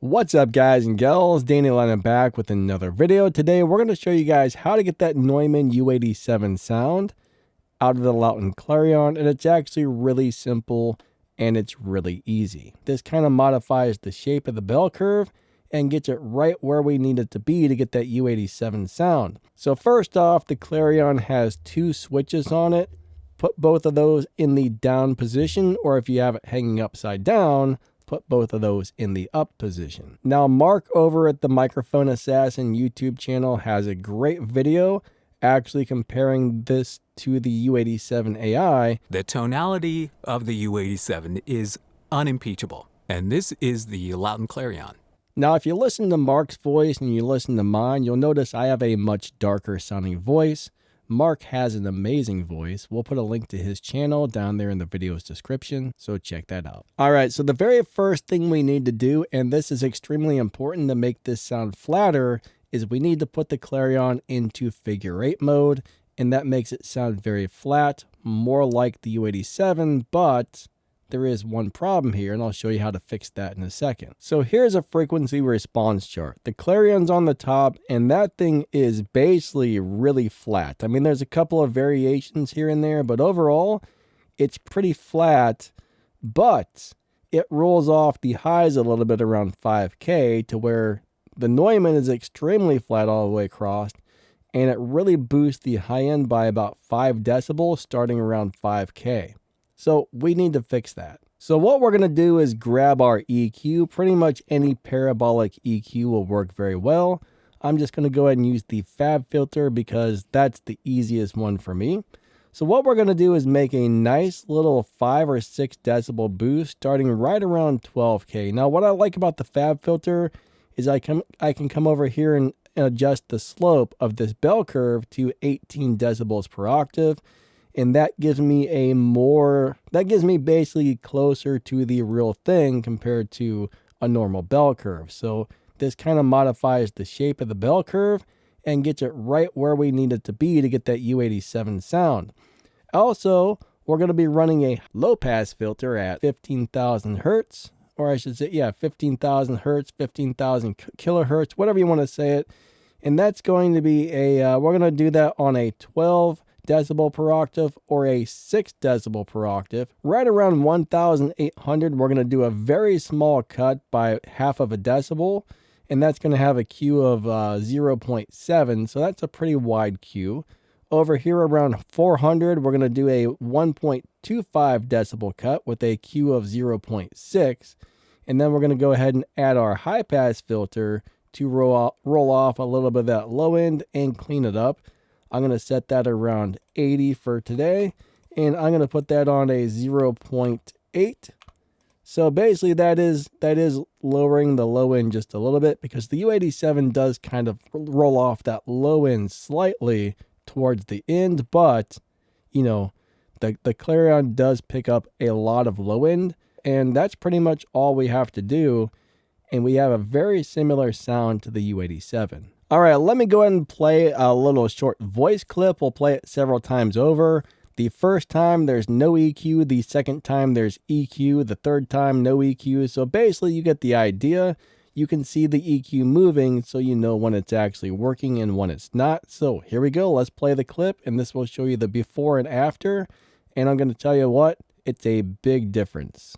What's up, guys and gals? Danny Lauten back with another video. Today we're going to show you guys how to get that Neumann U87 sound out of the Lauten Clarion, and it's actually really simple and it's really easy. This kind of modifies the shape of the bell curve and gets it right where we need it to be to get that U87 sound. So first off, the Clarion has two switches on it. Put both of those in the down position, or if you have it hanging upside down, put both of those in the up position. Now, Mark over at the Microphone Assassin YouTube channel has a great video actually comparing this to the U87 AI. The tonality of the U87 is unimpeachable, and this is the Lauten Clarion. Now, if you listen to Mark's voice and you listen to mine, you'll notice I have a much darker sounding voice. Mark has an amazing voice. We'll put a link to his channel down there in the video's description, so check that out. All right, so the very first thing we need to do, and this is extremely important to make this sound flatter, is we need to put the Clarion into figure 8 mode, and that makes it sound very flat, more like the U87, but there is one problem here, and I'll show you how to fix that in a second. So here's a frequency response chart. The Clarion's on the top, and that thing is basically really flat. I mean, there's a couple of variations here and there, but overall, it's pretty flat, but it rolls off the highs a little bit around 5K to where the Neumann is extremely flat all the way across, and it really boosts the high end by about 5 decibels starting around 5K. So we need to fix that. So what we're going to do is grab our EQ. Pretty much any parabolic EQ will work very well. I'm just going to go ahead and use the Fab filter because that's the easiest one for me. So what we're going to do is make a nice little 5 or 6 decibel boost starting right around 12K. Now what I like about the Fab filter is I can come over here and adjust the slope of this bell curve to 18 decibels per octave. And that gives me basically closer to the real thing compared to a normal bell curve. So this kind of modifies the shape of the bell curve and gets it right where we need it to be to get that U87 sound. Also, we're going to be running a low pass filter at 15,000 hertz, or I should say, 15,000 hertz, 15,000 kilohertz, whatever you want to say it. And that's going to be we're going to do that on a 12 decibel per octave or a 6 decibel per octave. Right around 1,800, we're going to do a very small cut by half of a decibel, and that's going to have a Q of 0.7, so that's a pretty wide Q. Over here around 400, we're going to do a 1.25 decibel cut with a Q of 0.6, and then we're going to go ahead and add our high pass filter to roll off a little bit of that low end and clean it up. I'm going to set that around 80 for today, and I'm going to put that on a 0.8. So basically that is lowering the low end just a little bit because the U87 does kind of roll off that low end slightly towards the end, but you know, the Clarion does pick up a lot of low end, and that's pretty much all we have to do, and we have a very similar sound to the U87. All right, let me go ahead and play a little short voice clip. We'll play it several times over. The first time, there's no EQ. The second time, there's EQ. The third time, no EQ. So basically, you get the idea. You can see the EQ moving, so you know when it's actually working and when it's not. So here we go. Let's play the clip, and this will show you the before and after. And I'm going to tell you what, it's a big difference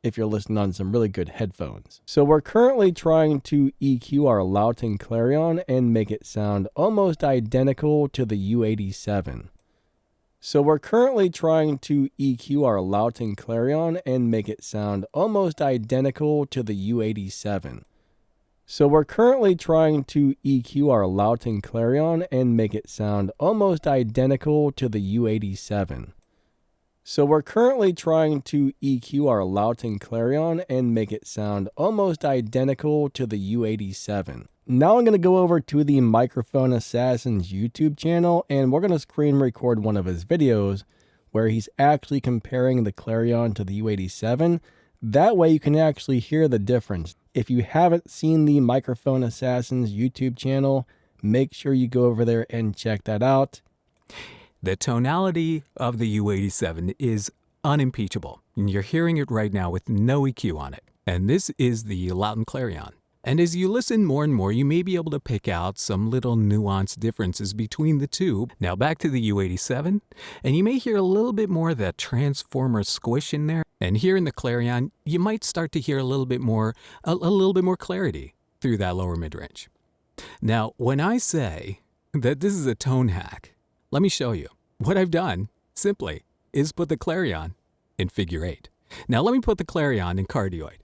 if you're listening on some really good headphones. So we're currently trying to EQ our Lauten Clarion and make it sound almost identical to the U87. So we're currently trying to EQ our Lauten Clarion and make it sound almost identical to the U87. So we're currently trying to EQ our Lauten Clarion and make it sound almost identical to the U87. So we're currently trying to EQ our Lauten Clarion and make it sound almost identical to the U87. Now I'm going to go over to the Microphone Assassin's YouTube channel, and we're going to screen record one of his videos where he's actually comparing the Clarion to the U87. That way you can actually hear the difference. If you haven't seen the Microphone Assassin's YouTube channel, make sure you go over there and check that out. The tonality of the U87 is unimpeachable, and you're hearing it right now with no EQ on it. And this is the Lauten Clarion. And as you listen more and more, you may be able to pick out some little nuanced differences between the two. Now back to the U87, and you may hear a little bit more of that transformer squish in there. And here in the Clarion, you might start to hear a little bit more clarity through that lower mid-range. Now, when I say that this is a tone hack, let me show you. What I've done, simply, is put the Clarion in figure 8. Now let me put the Clarion in cardioid.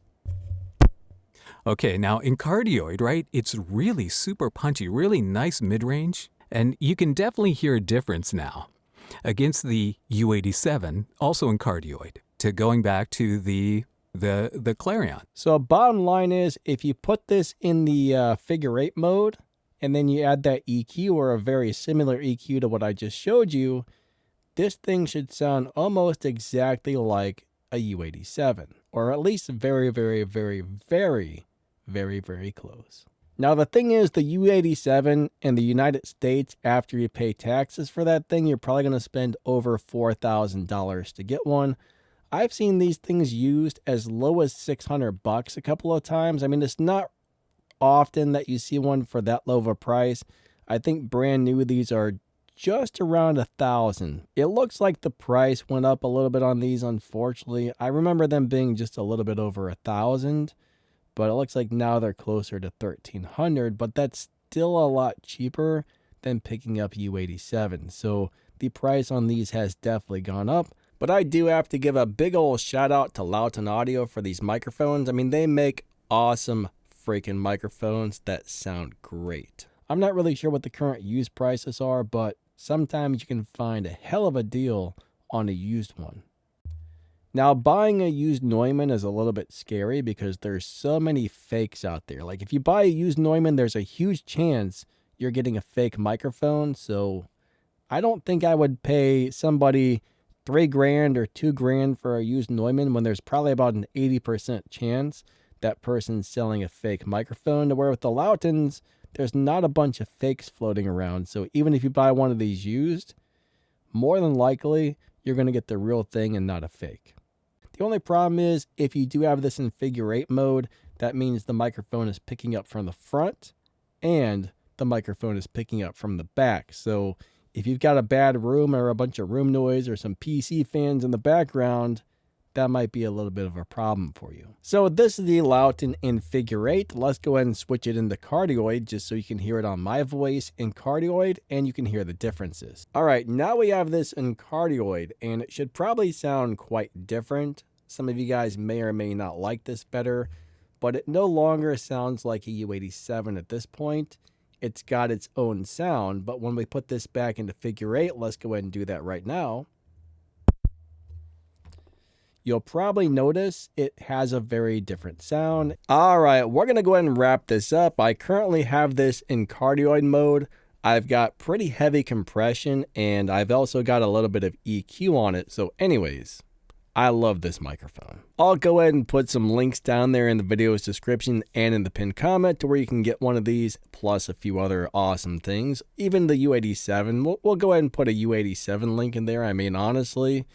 Okay, now in cardioid, right, it's really super punchy, really nice mid-range, and you can definitely hear a difference now against the U87, also in cardioid, to going back to the Clarion. So bottom line is, if you put this in the figure 8 mode, and then you add that EQ or a very similar EQ to what I just showed you, this thing should sound almost exactly like a U87, or at least very, very, very, very, very, very close. Now the thing is, the U87 in the United States, after you pay taxes for that thing, you're probably going to spend over $4,000 to get one. I've seen these things used as low as $600 a couple of times. I mean, it's not often that you see one for that low of a price. I think brand new these are just around $1,000. It looks like the price went up a little bit on these, unfortunately. I remember them being just a little bit over $1,000, but it looks like now they're closer to $1,300, but that's still a lot cheaper than picking up U87. So the price on these has definitely gone up. But I do have to give a big old shout out to Lauten Audio for these microphones. I mean, they make awesome freaking microphones that sound great. I'm not really sure what the current used prices are, but sometimes you can find a hell of a deal on a used one. Now, buying a used Neumann is a little bit scary because there's so many fakes out there. Like, if you buy a used Neumann, there's a huge chance you're getting a fake microphone. So I don't think I would pay somebody $3,000 or $2,000 for a used Neumann when there's probably about an 80% chance that person's selling a fake microphone. To where with the Lautens, there's not a bunch of fakes floating around. So even if you buy one of these used, more than likely, you're going to get the real thing and not a fake. The only problem is, if you do have this in figure 8 mode, that means the microphone is picking up from the front and the microphone is picking up from the back. So if you've got a bad room or a bunch of room noise or some PC fans in the background, that might be a little bit of a problem for you. So this is the Lauten in figure 8. Let's go ahead and switch it into cardioid just so you can hear it on my voice in cardioid and you can hear the differences. All right, now we have this in cardioid and it should probably sound quite different. Some of you guys may or may not like this better, but it no longer sounds like a U87 at this point. It's got its own sound, but when we put this back into figure 8, let's go ahead and do that right now. You'll probably notice it has a very different sound. All right, we're going to go ahead and wrap this up. I currently have this in cardioid mode. I've got pretty heavy compression, and I've also got a little bit of EQ on it. So anyways, I love this microphone. I'll go ahead and put some links down there in the video's description and in the pinned comment to where you can get one of these, plus a few other awesome things. Even the U87, we'll go ahead and put a U87 link in there. I mean, honestly,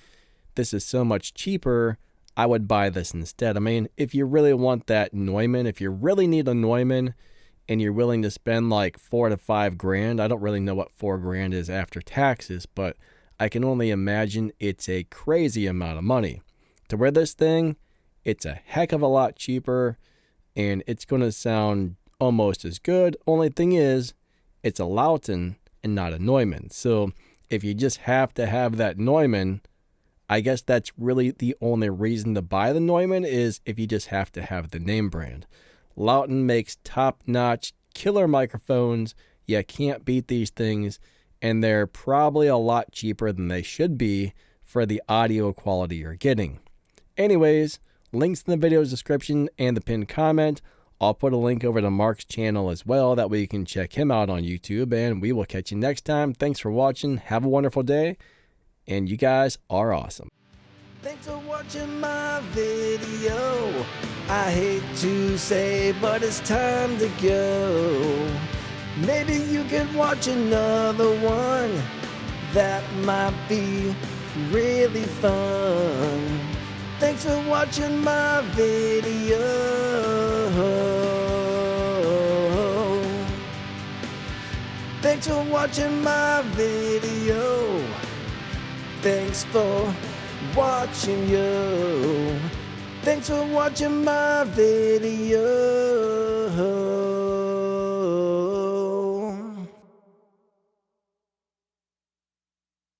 this is so much cheaper, I would buy this instead. I mean, if you really want that Neumann, if you really need a Neumann and you're willing to spend like $4 to $5,000, I don't really know what $4,000 is after taxes, but I can only imagine it's a crazy amount of money. To wear this thing, it's a heck of a lot cheaper and it's going to sound almost as good. Only thing is, it's a Lauten and not a Neumann. So if you just have to have that Neumann, I guess that's really the only reason to buy the Neumann, is if you just have to have the name brand. Lauten makes top-notch killer microphones. You can't beat these things, and they're probably a lot cheaper than they should be for the audio quality you're getting. Anyways, links in the video's description and the pinned comment. I'll put a link over to Mark's channel as well. That way you can check him out on YouTube, and we will catch you next time. Thanks for watching. Have a wonderful day. And you guys are awesome. Thanks for watching my video. I hate to say, but it's time to go. Maybe you could watch another one. That might be really fun. Thanks for watching my video. Thanks for watching my video. Thanks for watching you. Thanks for watching my video.